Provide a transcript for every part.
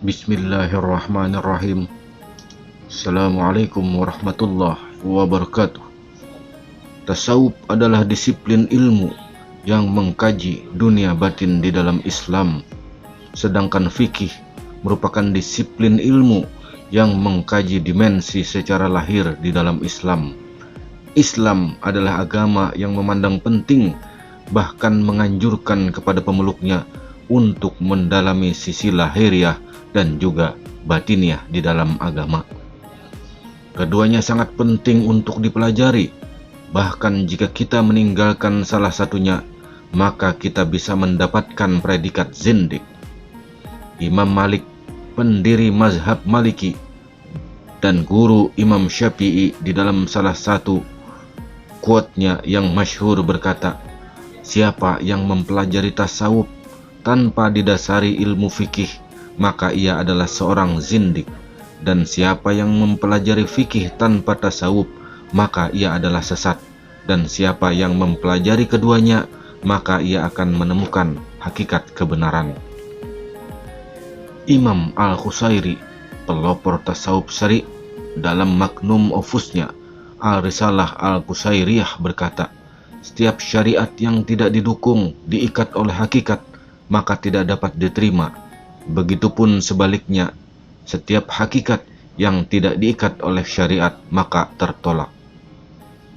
Bismillahirrahmanirrahim. Assalamualaikum warahmatullahi wabarakatuh. Tasawuf adalah disiplin ilmu yang mengkaji dunia batin di dalam Islam, sedangkan fikih merupakan disiplin ilmu yang mengkaji dimensi secara lahir di dalam Islam. Islam adalah agama yang memandang penting, bahkan menganjurkan kepada pemeluknya untuk mendalami sisi lahiriah dan juga batiniah di dalam agama. Keduanya sangat penting untuk dipelajari. Bahkan jika kita meninggalkan salah satunya, maka kita bisa mendapatkan predikat zindik. Imam Malik, pendiri mazhab Maliki dan guru Imam Syafi'i, di dalam salah satu quote-nya yang masyhur berkata, "Siapa yang mempelajari tasawuf tanpa didasari ilmu fikih, maka ia adalah seorang zindik, dan siapa yang mempelajari fikih tanpa tasawuf, maka ia adalah sesat, dan siapa yang mempelajari keduanya, maka ia akan menemukan hakikat kebenaran." Imam Al-Qusairi, pelopor tasawuf syari', dalam magnum opusnya Al-Risalah Al-Qusairiyah berkata, "Setiap syariat yang tidak didukung, diikat oleh hakikat, maka tidak dapat diterima. Begitupun sebaliknya, setiap hakikat yang tidak diikat oleh syariat maka tertolak."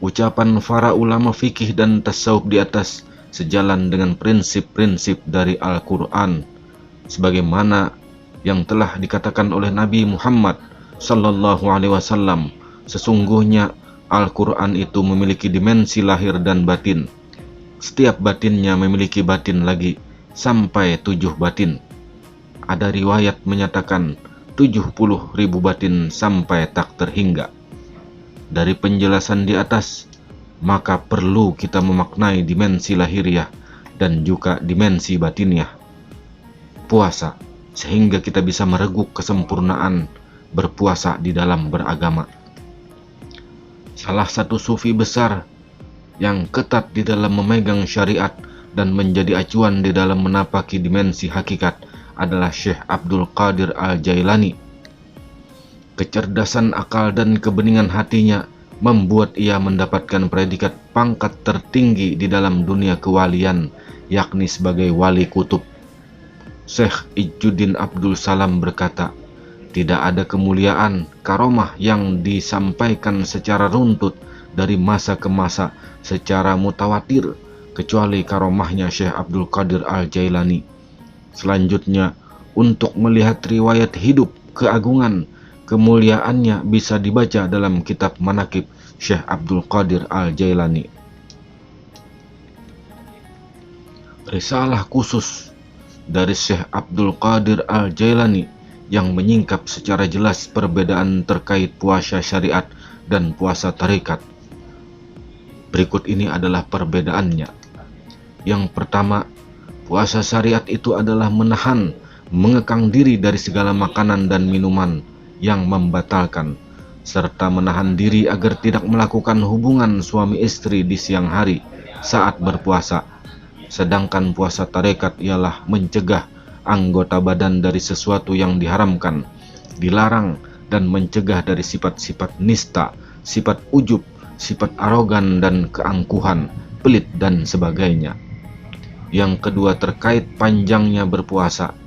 Ucapan para ulama fikih dan tasawuf di atas sejalan dengan prinsip-prinsip dari Al-Quran, sebagaimana yang telah dikatakan oleh Nabi Muhammad sallallahu alaihi wasallam, sesungguhnya Al-Quran itu memiliki dimensi lahir dan batin. Setiap batinnya memiliki batin lagi, sampai 7 batin. Ada riwayat menyatakan 70.000 batin sampai tak terhingga. Dari penjelasan di atas, maka perlu kita memaknai dimensi lahiriah dan juga dimensi batiniah puasa, sehingga kita bisa mereguk kesempurnaan berpuasa di dalam beragama. Salah satu sufi besar yang ketat di dalam memegang syariat dan menjadi acuan di dalam menapaki dimensi hakikat adalah Syekh Abdul Qadir Al-Jailani. Kecerdasan akal dan kebeningan hatinya membuat ia mendapatkan predikat pangkat tertinggi di dalam dunia kewalian, yakni sebagai wali kutub. Syekh Ijjuddin Abdul Salam berkata, "Tidak ada kemuliaan, karomah yang disampaikan secara runtut dari masa ke masa secara mutawatir, kecuali karomahnya Syekh Abdul Qadir Al-Jailani." Selanjutnya, untuk melihat riwayat hidup, keagungan, kemuliaannya bisa dibaca dalam kitab Manaqib Syekh Abdul Qadir Al-Jailani. Risalah khusus dari Syekh Abdul Qadir Al-Jailani yang menyingkap secara jelas perbedaan terkait puasa syariat dan puasa tarekat. Berikut ini adalah perbedaannya. Yang pertama, puasa syariat itu adalah menahan, mengekang diri dari segala makanan dan minuman yang membatalkan, serta menahan diri agar tidak melakukan hubungan suami istri di siang hari saat berpuasa. Sedangkan puasa tarekat ialah mencegah anggota badan dari sesuatu yang diharamkan, dilarang, dan mencegah dari sifat-sifat nista, sifat ujub, sifat arogan dan keangkuhan, pelit, dan sebagainya. Yang kedua, terkait panjangnya berpuasa.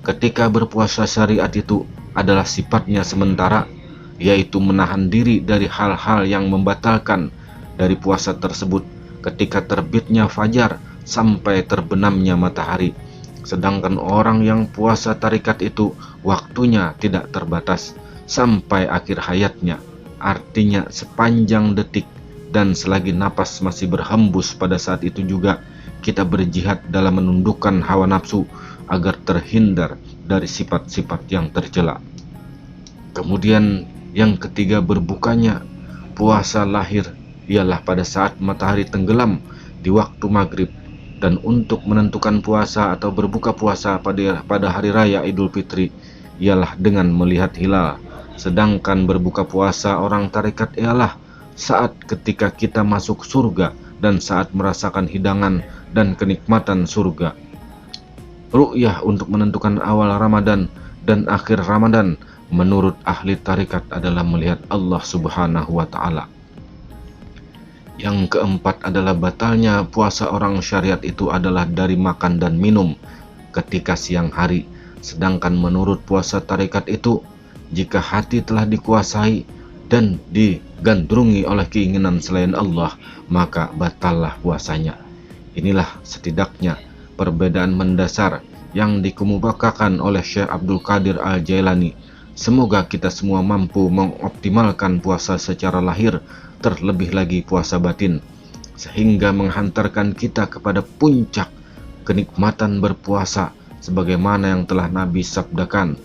Ketika berpuasa syariat itu adalah sifatnya sementara, yaitu menahan diri dari hal-hal yang membatalkan dari puasa tersebut ketika terbitnya fajar sampai terbenamnya matahari. Sedangkan orang yang puasa tarekat itu waktunya tidak terbatas sampai akhir hayatnya, artinya sepanjang detik, dan selagi napas masih berhembus pada saat itu juga kita berjihad dalam menundukkan hawa nafsu agar terhindar dari sifat-sifat yang tercela. Kemudian yang ketiga, berbukanya puasa lahir ialah pada saat matahari tenggelam di waktu maghrib, dan untuk menentukan puasa atau berbuka puasa pada hari raya Idul Fitri ialah dengan melihat hilal. Sedangkan berbuka puasa orang tarekat ialah saat ketika kita masuk surga dan saat merasakan hidangan dan kenikmatan surga. Ru'yah untuk menentukan awal Ramadan dan akhir Ramadan menurut ahli tarekat adalah melihat Allah Subhanahu wa Ta'ala. Yang keempat adalah batalnya puasa orang syariat itu adalah dari makan dan minum ketika siang hari. Sedangkan menurut puasa tarekat itu, jika hati telah dikuasai dan digandrungi oleh keinginan selain Allah, maka batallah puasanya. Inilah setidaknya perbedaan mendasar yang dikemukakan oleh Syekh Abdul Qadir Al-Jailani. Semoga kita semua mampu mengoptimalkan puasa secara lahir, terlebih lagi puasa batin, sehingga menghantarkan kita kepada puncak kenikmatan berpuasa, sebagaimana yang telah Nabi sabdakan.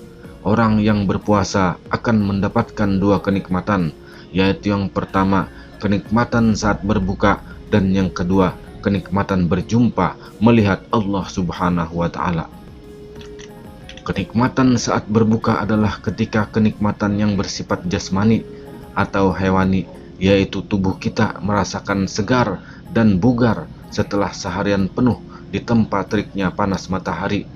Orang yang berpuasa akan mendapatkan dua kenikmatan, yaitu yang pertama kenikmatan saat berbuka, dan yang kedua kenikmatan berjumpa melihat Allah Subhanahu wa Ta'ala. Kenikmatan saat berbuka adalah ketika kenikmatan yang bersifat jasmani atau hewani, yaitu tubuh kita merasakan segar dan bugar setelah seharian penuh ditempa teriknya panas matahari.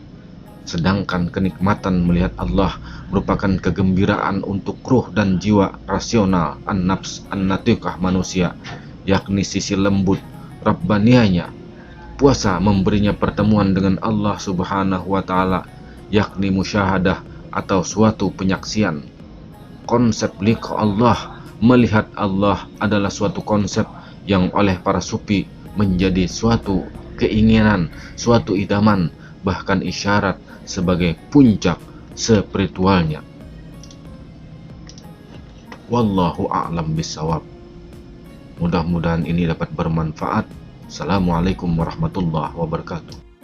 Sedangkan kenikmatan melihat Allah merupakan kegembiraan untuk ruh dan jiwa rasional an-nafs an-natiqah manusia, yakni sisi lembut Rabbaniyanya. Puasa memberinya pertemuan dengan Allah Subhanahu wa Ta'ala, yakni musyahadah atau suatu penyaksian. Konsep liqa Allah, melihat Allah, adalah suatu konsep yang oleh para sufi menjadi suatu keinginan, suatu idaman, bahkan isyarat sebagai puncak spiritualnya. Wallahu a'lam bishawab. Mudah-mudahan ini dapat bermanfaat. Assalamualaikum warahmatullahi wabarakatuh.